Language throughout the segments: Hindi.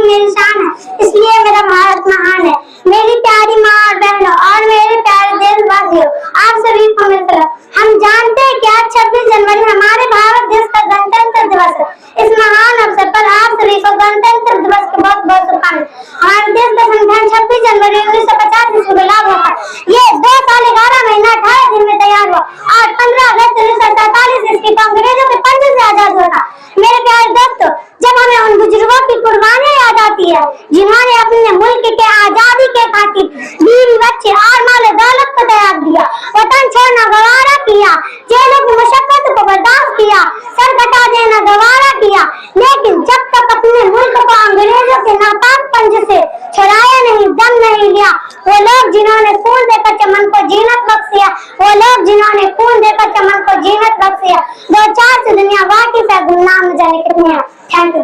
ही मेरी शान है, इसलिए मेरा भारत महान है। मेरी प्यारी माँ और बहनों और मेरे प्यारे देशवासियों, आप सभी को मिलकर हम जानते हैं कि आज 26 जनवरी हमारे भारत देश का गणतंत्र दिवस है। इस महान अवसर पर आप सभी को गणतंत्र दिवस की बहुत बहुत शुभकामनाएं। हमारे देश का संविधान 26 जनवरी 1950 ईस्वी को लागू हुआ। ये 2 साल 11 महीना 18 दिन में तैयार हुआ और 15 अगस्त 1947 ईस्वी को अंग्रेजों के पंजे से आजाद हुआ था। मेरे प्यारे दोस्तों, जब हमें उन बुजुर्गों की कुर्बानियां याद आती है जिन्होंने अपने मुल्क के आजादी के खातिर बीवी बच्चे और माल दौलत को त्याग दिया, वतन छोड़ना गवारा किया, जेलों की मशक्कत को बर्दाश्त किया, सर कटा देना गवारा किया, लेकिन जब तक अपने मुल्क को अंग्रेजों के नापाक पंजे से छुड़ाया नहीं, दम नहीं लिया, वो लोग जिन्होंने खून देकर चमन को जीनत बख्शिया, वो लोग जिन्होंने खून देकर चमन को जीनत बख्शिया, 2-4 से दुनिया वाकिफ है, गुमनाम न जाने कितने हैं। Thank you.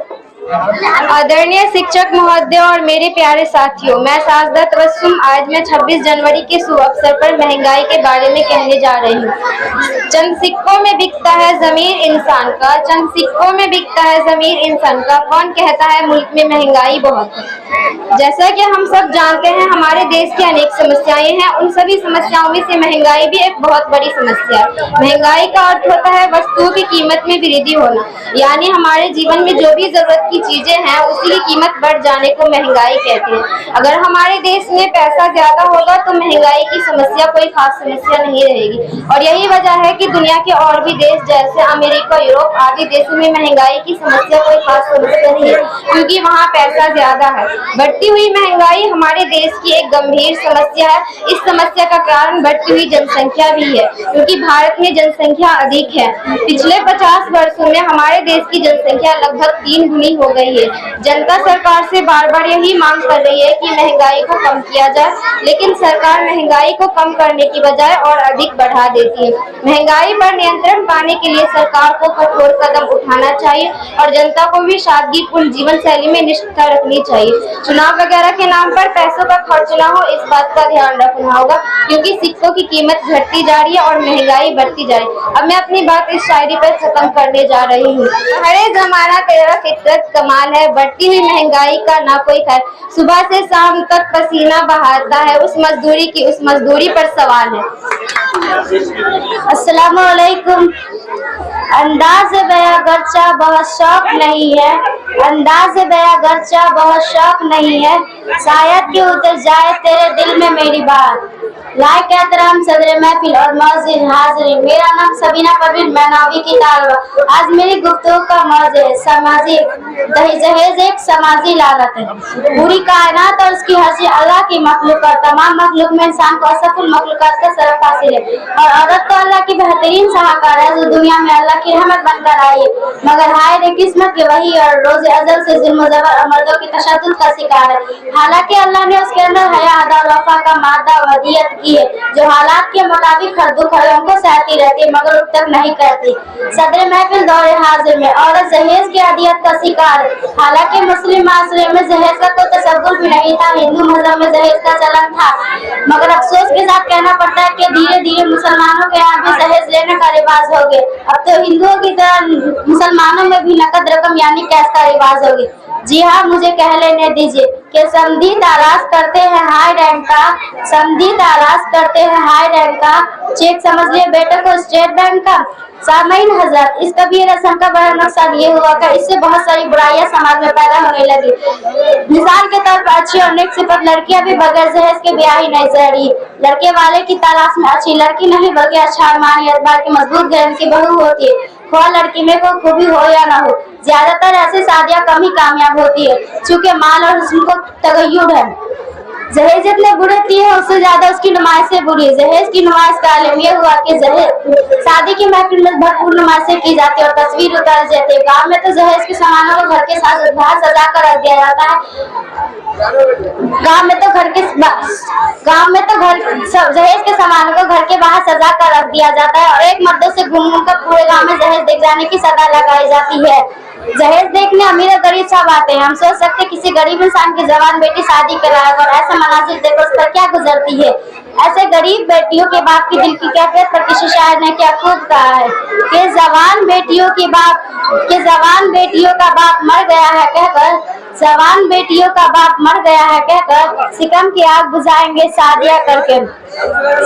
आदरणीय शिक्षक महोदय और मेरे प्यारे साथियों, मैं साजदा तबस्सुम आज मैं 26 जनवरी के शुभ अवसर पर महंगाई के बारे में कहने जा रही हूँ। चंद सिक्कों में बिकता है ज़मीर इंसान का, चंद सिक्कों में बिकता है ज़मीर इंसान का, कौन कहता है मुल्क में महंगाई बहुत है। जैसा कि हम सब जानते हैं, हमारे देश की अनेक समस्याएं हैं, उन सभी समस्याओं में से महंगाई भी एक बहुत बड़ी समस्या है। महंगाई का अर्थ होता है वस्तुओं की कीमत में वृद्धि होना, यानी हमारे जीवन में जो भी जरूरत की चीजें हैं उसी की कीमत बढ़ जाने को महंगाई कहते हैं। अगर हमारे देश में पैसा ज्यादा होगा तो महंगाई की समस्या कोई खास समस्या नहीं रहेगी, और यही वजह है कि दुनिया के और भी देश जैसे अमेरिका, यूरोप आदि देशों में महंगाई की समस्या कोई खास समस्या नहीं है, क्योंकि वहाँ पैसा ज्यादा है। बढ़ती हुई महंगाई हमारे देश की एक गंभीर समस्या है। इस समस्या का कारण बढ़ती हुई जनसंख्या भी है, क्योंकि भारत में जनसंख्या अधिक है। पिछले 50 वर्षों में हमारे देश की जनसंख्या लगभग 3 गुनी हो गई है। जनता सरकार से बार बार यही मांग कर रही है कि महंगाई को कम किया जाए, लेकिन सरकार महंगाई को कम करने की बजाय और अधिक बढ़ा देती है। महंगाई पर नियंत्रण पाने के लिए सरकार को कठोर कदम उठाना चाहिए और जनता को भी सादगीपूर्ण जीवन शैली में निष्ठा रखनी चाहिए। चुनाव वगैरह के नाम पर पैसों का खर्च न हो, इस बात का ध्यान रखना होगा, क्योंकि सिक्कों की कीमत घटती जा रही है और महंगाई बढ़ती जा रही है। अब मैं अपनी बात इस शायरी पर खत्म करने जा रही हूँ। हरे जमाना तेरा फितरत कमाल है, बढ़ती हुई महंगाई का ना कोई खैर, सुबह से शाम तक पसीना बहाता है, उस मजदूरी पर सवाल है। अस्सलाम वालेकुम। अंदाज़ बयां गर्चा बहुत शौक नहीं है, अंदाज़ बयां गर्चा बहुत शौक नहीं है, शायद कि उतर जाए तेरे दिल में मेरी बात। लाइक एहतराम सदर महफिल और मौजूद हाजिरीन, मेरा नाम सबीना परवीन, मैं 9वीं की तालिबा। आज मेरी गुफ्तगू का मौज़ू है सामाजिक दहेज एक समाजी लानत है। पूरी कायनात और उसकी हर चीज अल्लाह की मखलूक और तमाम मखलूक में इंसान को असफुल मखलूकात का शरफ हासिल है, और औरत तो अल्लाह की बेहतरीन सहाकार है जो दुनिया में अल्लाह की रहमत बनकर आई है, मगर हाय रे किस्मत के वही और रोज़े अज़ल से जुल्म ज़बर और मर्दों की तशद्दुद का शिकार है। हालांकि अल्लाह ने उसके अंदर हया, अदा और वफा का मादा वदियत की है, जो हालात के मुताबिक हर दुख हर को सहती रहती है मगर उब तक नहीं करती। सदर महफिल दौरे हाजिर में औरत जहेज की अदियत का शिकार है। हालांकि मुस्लिम माशरे में जहेज का कोई तसव्वुर भी नहीं था, हिंदू मजहब में जहेज का चलन था, मगर अफसोस के साथ कहना पड़ता है कि धीरे धीरे मुसलमानों के यहाँ भी जहेज लेने का रिवाज हो गया। अब तो हिंदुओं की तरह मुसलमानों में भी नकद रकम यानी कैश का रिवाज हो गया। जी हाँ, मुझे कह लेने दीजिए कि समधी तलाश करते हैं हाई रैंक का, समधी तलाश करते हैं हाई रैंक का, चेक समझ लिए बेटे को स्टेट बैंक का। सामईन हजरत, इस कबीर रस्म का बड़ा नुकसान ये हुआ कि इससे बहुत सारी बुराइयां समाज में पैदा होने लगी। मिसाल के तौर पर अच्छी और नेक सिफत लड़कियां भी बगैर जहेज के ब्याह ही नहीं सह रही। लड़के वाले की तलाश में अच्छी लड़की नहीं बल्कि अच्छा अरमान एतबार की मजबूत गहन की बहू होती है। वह लड़की में कोई खूबी हो या न हो, ज्यादातर ऐसी शादियां कम ही कामयाब होती है, चूँकि माल और हुस्न को तगय्युर है। जहेज जितने बुढ़ती है उससे ज्यादा उसकी नुमाइशें बुरी है। जहेज की नुमाइश का आलम यह हुआ कि जहेज शादी की महफिल में भरपूर नुमाइशें की जाती है और तस्वीर उतारी जाती है। गाँव में तो जहेज के सामानों को घर के साथ बाहर सजा कर रख दिया जाता है। गाँव में तो जहेज के सामानों को घर के बाहर सजा कर रख दिया जाता है और एक मर्दों से घूम घूम कर पूरे गाँव में जहेज देख जाने की सदा लगाई जाती है। जहेज देखने अमीर और गरीब सब आते हैं। हम सोच सकते किसी गरीब इंसान की जवान बेटी शादी कराए और ऐसा मनाजिर देखो उस पर क्या गुजरती है। ऐसे गरीब बेटियों के बाप की दिल की कैफियत पर किसी शायर ने क्या खूब कहा है कि जवान बेटियों का बाप मर गया है कहकर जवान बेटियों का बाप मर गया है कहकर सिकम की आग बुझाएंगे शादियां करके।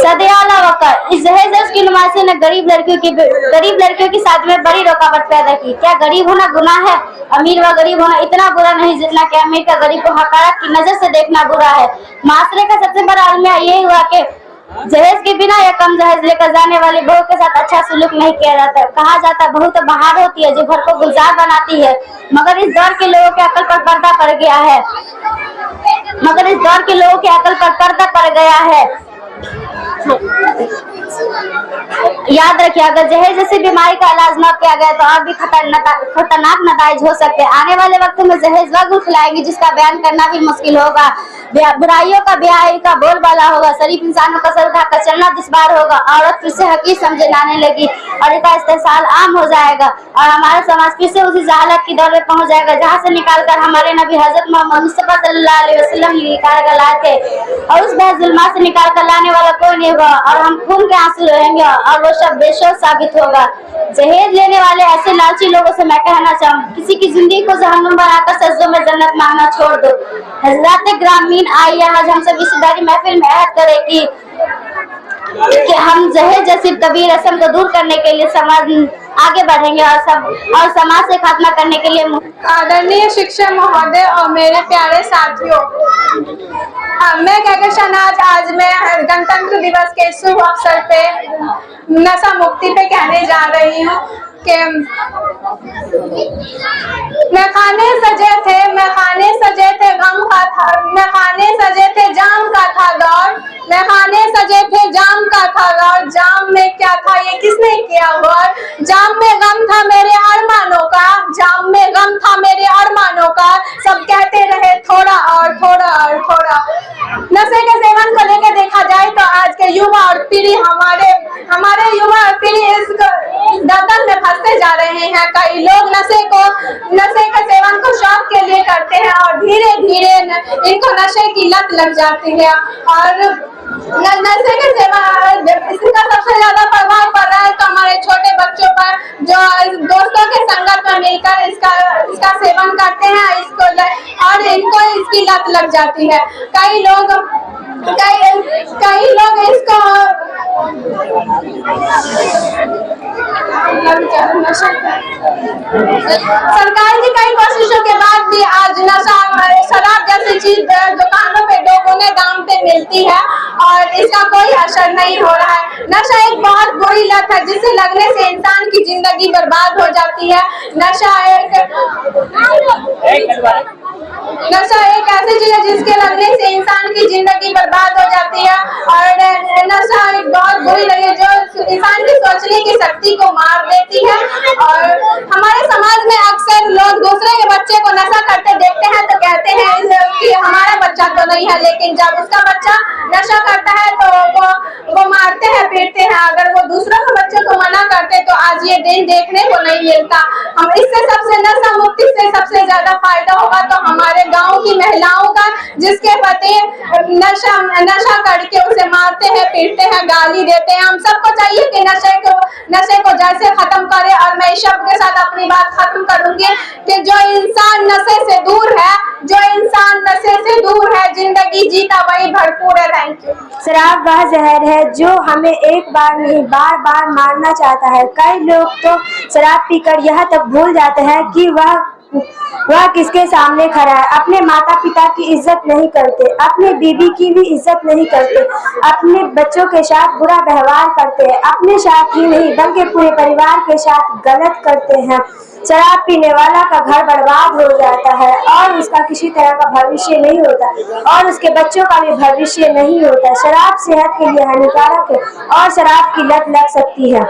सदयाला वकर, इस दहेज की नुमाइशों ने गरीब लड़कियों की शादी में बड़ी रुकावट पैदा की। क्या गरीब होना गुनाह है? अमीर व गरीब होना इतना बुरा नहीं जितना कि अमीर का गरीब को हकारत की नजर से देखना बुरा है। माशरे का सबसे बड़ा अलमिया ये हुआ कि जहेज के बिना या कम जहेज लेकर जाने वाली बहू के साथ अच्छा सलूक नहीं किया जाता। कहा जाता बहू तो बाहर होती है जो घर को गुलजार बनाती है, मगर इस दौर के लोगों के अकल पर पर्दा पड़ गया है। याद रखिए, अगर जहेज जैसी बीमारी का इलाज न किया गया तो और भी खतरनाक नताइज हो सकते हैं। आने वाले वक्त में जहेज वह गुल खिलाएगी जिसका बयान करना भी मुश्किल होगा। बुराइयों का ब्याह का बोलबाला होगा। शरीफ इंसान का सर उठाकर चलना दुश्वार होगा। औरत फिर से हकीर समझे जाने लगी और इसका इस्तेमाल आम हो जाएगा और हमारा समाज फिर से उसी जहालत की दौर में पहुंच जाएगा जहां से निकालकर हमारे नबी हजरत मोहम्मद मुस्तफा सल्लल्लाहु अलैहि वसल्लम निकाल कर लाए थे। और उस बहस जुल्मात से निकाल कर लाने वाला कोई नहीं होगा और हम खून के आंसू रहेंगे और वो सब बेशोर साबित होगा। जहेज लेने वाले ऐसे लालची लोगों से मैं कहना चाहूँ, किसी की जिंदगी को जहन्नुम बनाकर सजदों में जन्नत मांगना छोड़ दो। हज़रात ग्रामीण आइए आज हम सब इस बड़ी महफिल में ऐड करें कि हम जहेज जैसी कबीर रस्म को दूर करने के लिए समाज आगे बढ़ेंगे और समाज से खात्मा करने के लिए। आदरणीय शिक्षक महोदय और मेरे प्यारे साथियों, मैं कहकर शहनाज आज मैं गणतंत्र दिवस के शुभ अवसर पे नशा मुक्ति पे कहने जा रही हूँ कि मैं खाने सजे थे गम का था, मैं खाने सजे थे जाम का था दौर, मैं खाने सजे थे जाम का था दौर, जाम में क्या था ये किसने किया गौर, जाम में गम था मेरे अरमानों का, जाम में गम था मेरे अरमानों का, सब कहते रहे थोड़ा और थोड़ा और थोड़ा। नशे के सेवन को लेकर देखा जाए तो आज के युवा और पीढ़ी हमारे युवा और पीढ़ी इस दलदल में फंसते जा रहे हैं। कई लोग नशे के सेवन को शौक के लिए करते हैं और धीरे धीरे इनको नशे की लत लग जाती है और नशे के सेवन इसका सबसे ज्यादा प्रभाव पड़ रहा है तो हमारे छोटे बच्चों पर, जो दोस्तों के संगत में मिलकर इसका सेवन करते हैं और इनको इसकी लत लग जाती है। कई लोग इसको सरकार की कई कोशिशों के बाद भी आज शराब जैसी चीज दुकानों पे दोगुने दाम पे मिलती है और इसका कोई असर नहीं हो रहा है। नशा एक बहुत बुरी लत है जिसे लगने से इंसान की जिंदगी बर्बाद हो जाती है। नशा एक ऐसी चीज है जिसके लगने से इंसान की जिंदगी बर्बाद हो जाती है और नशा एक बहुत बुरी लत है जो इंसान की सोचने की शक्ति को मार देती है। और हमारे समाज में अक्सर लोग दूसरे के बच्चे को नशा करते देखते हैं तो कहते हैं कि हमारा बच्चा तो नहीं है, लेकिन जब उसका बच्चा नशा करता है तो वो मारते हैं पीटते हैं। अगर वो दूसरों के बच्चे को मना करते तो आज ये दिन देखने को नहीं मिलता। हम इससे सबसे नशा मुक्ति से सबसे ज्यादा फायदा होगा तो हमारे गांव की महिलाओं का, जिसके पति नशा करके उसे मारते हैं पीटते हैं गाली देते हैं। हम सबको चाहिए कि नशे को जैसे खत्म करे। और मैं इस शब्द के साथ अपनी बात खत्म करूंगी कि जो इंसान नशे से दूर है जिंदगी जीता वही भरपूर है। Thank you. शराब वह जहर है जो हमें एक बार नहीं बार बार मारना चाहता है। कई लोग तो शराब पीकर यह तक भूल जाते हैं कि वह किसके सामने खड़ा है। अपने माता पिता की इज्जत नहीं करते, अपने बीवी की भी इज्जत नहीं करते, अपने बच्चों के साथ बुरा व्यवहार करते हैं, अपने साथ ही नहीं बल्कि पूरे परिवार के साथ गलत करते हैं। शराब पीने वाला का घर बर्बाद हो जाता है और उसका किसी तरह का भविष्य नहीं होता और उसके बच्चों का भी भविष्य नहीं होता। शराब सेहत के लिए हानिकारक है और शराब की लत लग सकती है।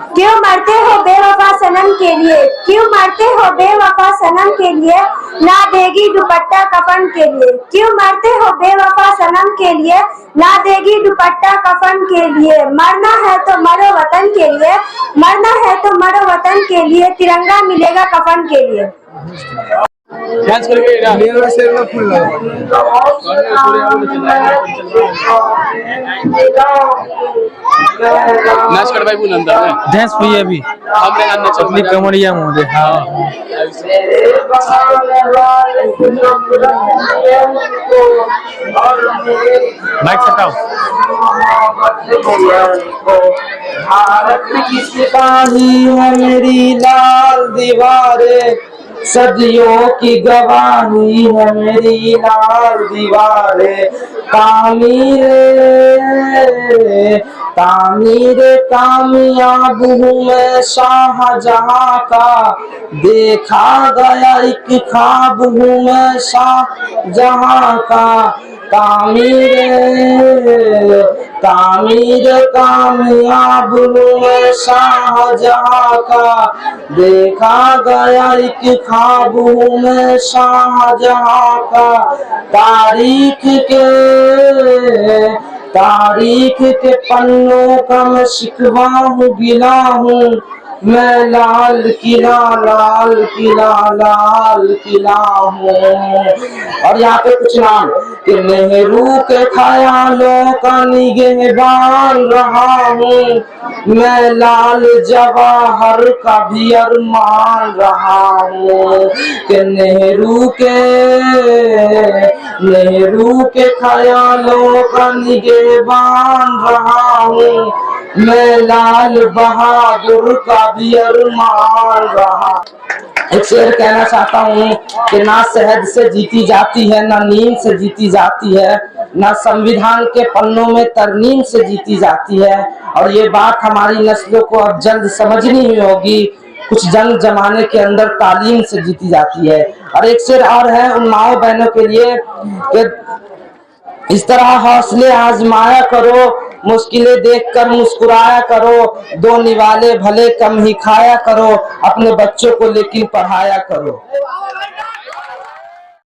क्यों मरते हो बेवफा सनम के लिए, क्यों मरते हो बेवफा सनम के लिए, ना देगी दुपट्टा कफन के लिए। क्यों मरते हो बेवफा सनम के लिए, ना देगी दुपट्टा कफन के लिए। मरना है तो मरो वतन के लिए, मरना है तो मरो वतन के लिए, तिरंगा मिलेगा कफन के लिए। डांस करके ना मेरा शेर में फुल नाच कर भाई बुलंदा है डांस हुई है अभी हमरे अन्य अपनी कमरिया मुझे हाँ माइक सटाओ भारत की सिपाही है मेरी लाल दीवारें, सदियों की गवाही है मेरी लाल दीवारें। तामीर कामयाब हूँ मैं शाहजहां का, देखा गया एक ख्वाब हूँ मैं शाहजहां का। तामीर कामयाब हूँ मैं शाहजहां का, देखा गया एक ख्वाब हूँ मैं शाहजहां का। तारीख के पन्नों का मैं शिकवा हूँ गिला हूँ मैं, लाल किला हूँ। और यहाँ पे कुछ नाम कि नेहरू के ख्यालों का निगहबान रहा हूँ मैं, लाल जवाहर का भी अरमान रहा हूँ कि नेहरू के ख्यालों का निगहबान रहा हूँ मैं, लाल बहादुर का भी अरमान रहा। एक शेर कहना चाहता हूँ कि ना शहद से जीती जाती है, ना नीम से जीती जाती है, ना संविधान के पन्नों में तरमीम से जीती जाती है। और ये बात हमारी नस्लों को अब जल्द समझनी ही होगी, कुछ जंग जमाने के अंदर तालीम से जीती जाती है। और एक शेर और है उन माओ बहनों के लिए कि इस तरह हौसले आजमाया करो, मुश्किलें देखकर मुस्कुराया करो, दो निवाले भले कम ही खाया करो, अपने बच्चों को लेकिन पढ़ाया करो।